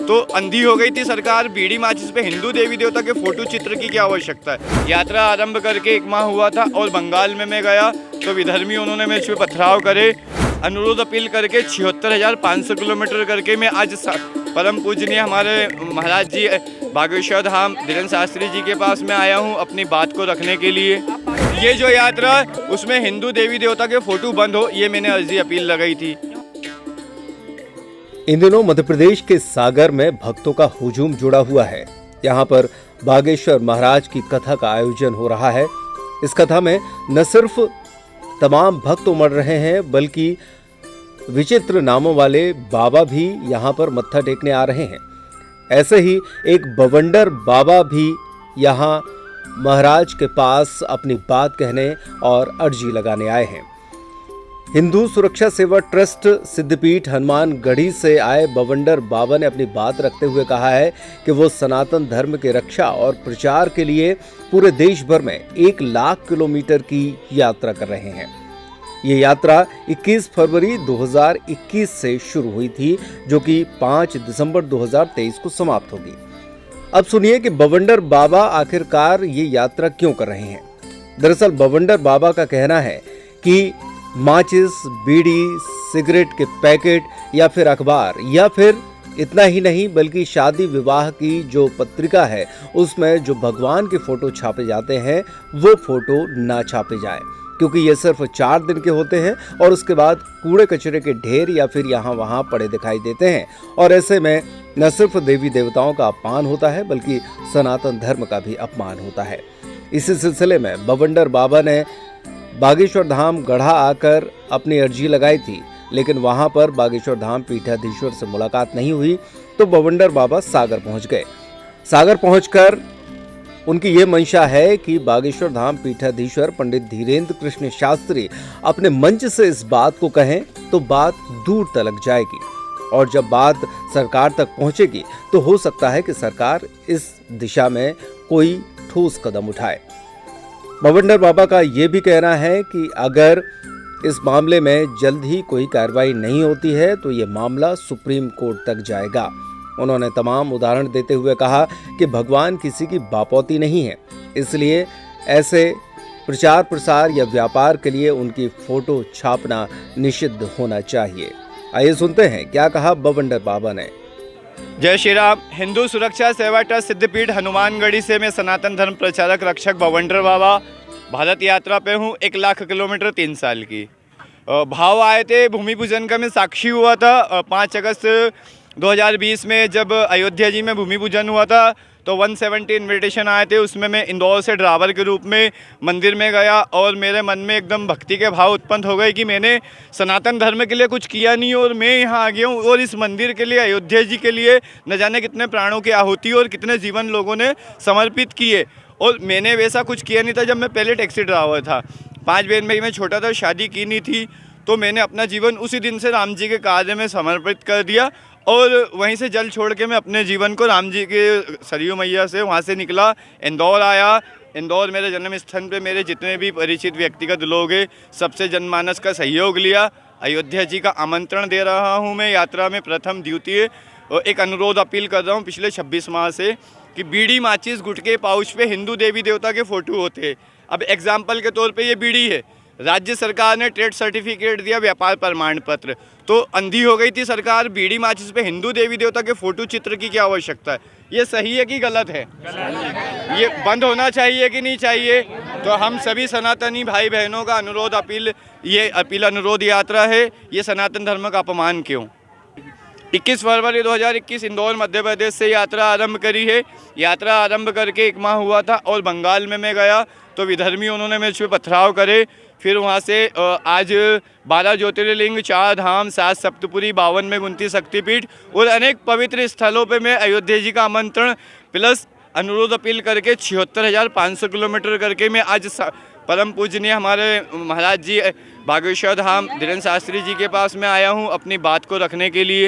तो अंधी हो गई थी सरकार, बीड़ी माचिस पे हिंदू देवी देवता के फोटो चित्र की क्या आवश्यकता है। यात्रा आरंभ करके 1 माह हुआ था और बंगाल में मैं गया तो विधर्मी उन्होंने मेरे पे पथराव करे, अनुरोध अपील करके 76,500 किलोमीटर करके मैं आज परम पूजनीय हमारे महाराज जी बागेश्वर धाम धीरेन्द्र शास्त्री जी के पास में आया हूँ अपनी बात को रखने के लिए। ये जो यात्रा उसमें हिंदू देवी देवता के फोटो बंद हो, ये मैंने अर्जी अपील लगाई थी। इन दिनों मध्य प्रदेश के सागर में भक्तों का हुजूम जुड़ा हुआ है। यहाँ पर बागेश्वर महाराज की कथा का आयोजन हो रहा है। इस कथा में न सिर्फ तमाम भक्त उमड़ रहे हैं बल्कि विचित्र नामों वाले बाबा भी यहाँ पर मत्था टेकने आ रहे हैं। ऐसे ही एक बवंडर बाबा भी यहाँ महाराज के पास अपनी बात कहने और अर्जी लगाने आए हैं। हिंदू सुरक्षा सेवा ट्रस्ट सिद्धपीठ हनुमानगढ़ी से आए बवंडर बाबा ने अपनी बात रखते हुए कहा है कि वो सनातन धर्म के रक्षा और प्रचार के लिए पूरे देश भर में 1 लाख किलोमीटर की यात्रा कर रहे हैं। ये यात्रा 21 फरवरी 2021 से शुरू हुई थी, जो कि 5 दिसंबर 2023 को समाप्त होगी। अब सुनिए कि बवंडर बाबा आखिरकार ये यात्रा क्यों कर रहे हैं। दरअसल बवंडर बाबा का कहना है कि माचिस, बीड़ी, सिगरेट के पैकेट या फिर अखबार या फिर इतना ही नहीं बल्कि शादी विवाह की जो पत्रिका है उसमें जो भगवान के फोटो छापे जाते हैं वो फोटो ना छापे जाए, क्योंकि ये सिर्फ 4 दिन के होते हैं और उसके बाद कूड़े कचरे के ढेर या फिर यहाँ वहाँ पड़े दिखाई देते हैं। और ऐसे में न सिर्फ देवी देवताओं का अपमान होता है बल्कि सनातन धर्म का भी अपमान होता है। इसी सिलसिले में बवंडर बाबा ने बागेश्वर धाम गढ़ा आकर अपनी अर्जी लगाई थी, लेकिन वहां पर बागेश्वर धाम पीठाधीश्वर से मुलाकात नहीं हुई तो बवंडर बाबा सागर पहुंच गए। सागर पहुंचकर उनकी ये मंशा है कि बागेश्वर धाम पीठाधीश्वर पंडित धीरेन्द्र कृष्ण शास्त्री अपने मंच से इस बात को कहें तो बात दूर तलक जाएगी और जब बात सरकार तक पहुंचेगी तो हो सकता है कि सरकार इस दिशा में कोई ठोस कदम उठाए। बवंडर बाबा का ये भी कहना है कि अगर इस मामले में जल्द ही कोई कार्रवाई नहीं होती है तो ये मामला सुप्रीम कोर्ट तक जाएगा। उन्होंने तमाम उदाहरण देते हुए कहा कि भगवान किसी की बापौती नहीं है, इसलिए ऐसे प्रचार प्रसार या व्यापार के लिए उनकी फोटो छापना निषिद्ध होना चाहिए। आइए सुनते हैं क्या कहा बवंडर बाबा ने। जय श्री राम। हिंदू सुरक्षा सेवा ट्रस्ट सिद्धपीठ हनुमानगढ़ी से मैं सनातन धर्म प्रचारक रक्षक बवंडर बाबा भारत यात्रा पे हूँ 1 लाख किलोमीटर 3 साल की। भाव आए थे भूमि पूजन का, मैं साक्षी हुआ था 5 अगस्त 2020 में जब अयोध्या जी में भूमि पूजन हुआ था तो 170 इन्विटेशन आए थे। उसमें मैं इंदौर से ड्राइवर के रूप में मंदिर में गया और मेरे मन में एकदम भक्ति के भाव उत्पन्न हो गए कि मैंने सनातन धर्म के लिए कुछ किया नहीं और मैं यहाँ आ गया हूँ और इस मंदिर के लिए, अयोध्या जी के लिए न जाने कितने प्राणों की आहुति और कितने जीवन लोगों ने समर्पित किए। और मैंने वैसा कुछ किया नहीं था। जब मैं पहले टैक्सी ड्राइवर था, 5 बहन भाई में छोटा था, शादी की नहीं थी, तो मैंने अपना जीवन उसी दिन से राम जी के कार्य में समर्पित कर दिया और वहीं से जल छोड़ के मैं अपने जीवन को राम जी के सरयू मैया से वहाँ से निकला, इंदौर आया। इंदौर मेरे जन्म स्थान पे मेरे जितने भी परिचित व्यक्तिगत लोग हैं सबसे जनमानस का सहयोग लिया। अयोध्या जी का आमंत्रण दे रहा हूँ मैं यात्रा में प्रथम द्वितीय, और एक अनुरोध अपील कर रहा हूँ पिछले 26 माह से कि बीड़ी, माचिस, गुटके, पाउच पे हिंदू देवी देवता के फोटो होते हैं। अब एग्जाम्पल के तौर पे ये बीड़ी है, राज्य सरकार ने ट्रेड सर्टिफिकेट दिया, व्यापार प्रमाण पत्र, तो अंधी हो गई थी सरकार, बीड़ी माचिस पे हिंदू देवी देवता के फोटो चित्र की क्या आवश्यकता है। ये सही है कि गलत है? ये बंद होना चाहिए कि नहीं चाहिए? तो हम सभी सनातनी भाई बहनों का अनुरोध अनुरोध यात्रा है, ये सनातन धर्म का अपमान क्यों? 21 फरवरी 2021 इंदौर मध्य प्रदेश से यात्रा आरंभ करी है। यात्रा आरंभ करके 1 माह हुआ था और बंगाल में मैं गया तो विधर्मी उन्होंने मेरे पे पथराव करे। फिर वहाँ से आज 12 ज्योतिर्लिंग, 4 धाम, 7 सप्तपुरी, 52 में 29 शक्तिपीठ और अनेक पवित्र स्थलों पे मैं अयोध्या जी का आमंत्रण प्लस अनुरोध अपील करके 76,500 किलोमीटर करके मैं आज परम पूजनीय हमारे महाराज जी बागेश्वर धाम धीरेन्द्र शास्त्री जी के पास मैं आया हूँ अपनी बात को रखने के लिए।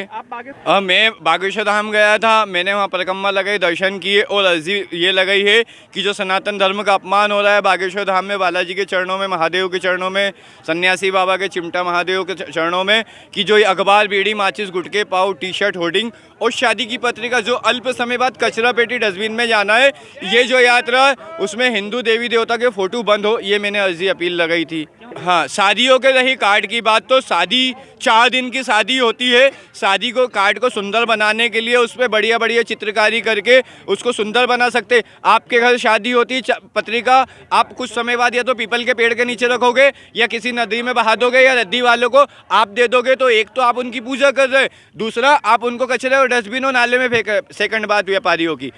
मैं बागेश्वर धाम गया था, मैंने वहाँ परिक्रमा लगाई, दर्शन किए और अर्जी ये लगाई है कि जो सनातन धर्म का अपमान हो रहा है बागेश्वर धाम में, बालाजी के चरणों में, महादेव के चरणों में, सन्यासी बाबा के, चिमटा महादेव के चरणों में, कि जो ये अखबार, बीड़ी, माचिस, गुटके, पाव, टी शर्ट, होर्डिंग और शादी की पत्रिका जो अल्प समय बाद कचरा पेटी डस्टबिन में जाना है, ये जो यात्रा उसमें हिंदू देवी देवता के फोटो बंद हो, ये मैंने अर्जी अपील लगाई थी। हाँ, शादियों के रही कार्ड की बात, तो शादी 4 दिन की शादी होती है। शादी को, कार्ड को सुंदर बनाने के लिए उस पर बढ़िया बढ़िया चित्रकारी करके उसको सुंदर बना सकते। आपके घर शादी होती, पत्रिका आप कुछ समय बाद या तो पीपल के पेड़ के नीचे रखोगे या किसी नदी में बहा दोगे या रद्दी वालों को आप दे दोगे, तो एक तो आप उनकी पूजा कर रहे, दूसरा आप उनको कचरे और डस्टबिन और नाले में फेंक। सेकंड बात व्यापारियों की,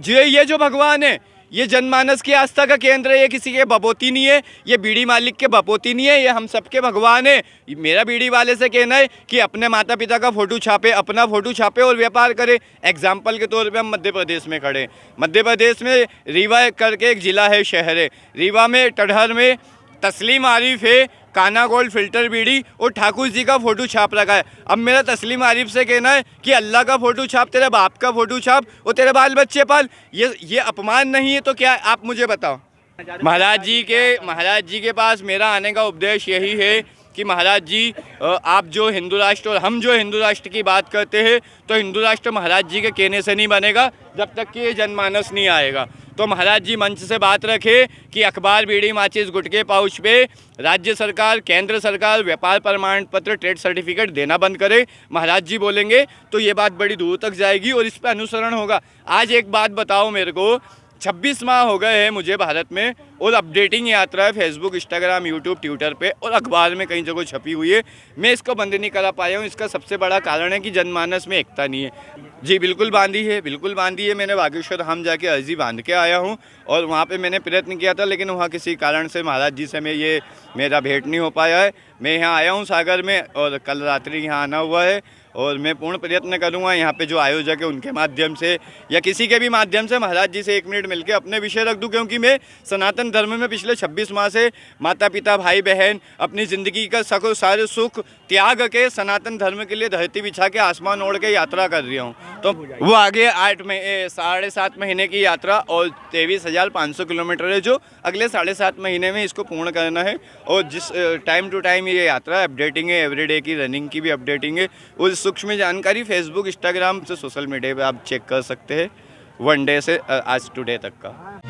ये जो भगवान है ये जनमानस की आस्था का केंद्र है, ये किसी के बपोती नहीं है, ये बीड़ी मालिक के बपोती नहीं है, ये हम सबके भगवान है। मेरा बीड़ी वाले से कहना है कि अपने माता पिता का फ़ोटो छापे, अपना फ़ोटो छापे और व्यापार करे। एग्जाम्पल के तौर पे हम मध्य प्रदेश में खड़े, मध्य प्रदेश में रीवा करके एक ज़िला है, शहर है, रीवा में टडहर में तस्लीम आरिफ है, काना गोल्ड फिल्टर बीड़ी और ठाकुर जी का फ़ोटो छाप रखा है। अब मेरा तस्लीम आरिफ से कहना है कि अल्लाह का फ़ोटो छाप, तेरे बाप का फ़ोटो छाप और तेरे बाल बच्चे पाल, ये अपमान नहीं है तो क्या? आप मुझे बताओ। महाराज जी के पास मेरा आने का उद्देश्य यही है कि महाराज जी, आप जो हिंदू राष्ट्र और हम जो हिंदू राष्ट्र की बात करते हैं, तो हिंदू राष्ट्र महाराज जी के कहने से नहीं बनेगा जब तक कि ये जनमानस नहीं आएगा। तो महाराज जी मंच से बात रखे कि अखबार, बीड़ी, माचिस, गुटके, पाउच पे राज्य सरकार, केंद्र सरकार व्यापार प्रमाण पत्र, ट्रेड सर्टिफिकेट देना बंद करे। महाराज जी बोलेंगे तो ये बात बड़ी दूर तक जाएगी और इस पर अनुसरण होगा। आज एक बात बताओ मेरे को, 26 माह हो गए हैं मुझे भारत में और अपडेटिंग यात्रा है फेसबुक, इंस्टाग्राम, यूट्यूब, ट्विटर पे और अखबार में कई जगह छपी हुई है। मैं इसको बंद नहीं करा पाया हूँ। इसका सबसे बड़ा कारण है कि जनमानस में एकता नहीं है। जी बिल्कुल बांधी है, बिल्कुल बांधी है। मैंने बागेश्वर धाम जाके अर्जी बांध के आया हूँ और वहाँ पे मैंने प्रयत्न किया था, लेकिन वहाँ किसी कारण से महाराज जी से मेरा भेंट नहीं हो पाया है। मैं यहाँ आया हूँ सागर में और कल रात्रि यहाँ आना हुआ है और मैं पूर्ण प्रयत्न करूँगा यहाँ पे जो आयोजक है उनके माध्यम से या किसी के भी माध्यम से महाराज जी से 1 मिनट मिलकर अपने विषय रख दूँ, क्योंकि मैं सनातन धर्म में पिछले 26 माह से माता पिता, भाई बहन, अपनी ज़िंदगी का सारे सुख त्याग के सनातन धर्म के लिए धरती बिछा के आसमान ओढ़ के यात्रा कर रहा हूँ। तो वो आगे 7.5 महीने की यात्रा और 23,500 किलोमीटर है, जो अगले 7.5 महीने में इसको पूर्ण करना है। और जिस टाइम टू टाइम ये यात्रा अपडेटिंग है, एवरीडे की रनिंग की भी अपडेटिंग है। उस सूक्ष्म जानकारी फेसबुक, इंस्टाग्राम से, सोशल मीडिया पे आप चेक कर सकते हैं, 1 डे से आज टुडे तक का।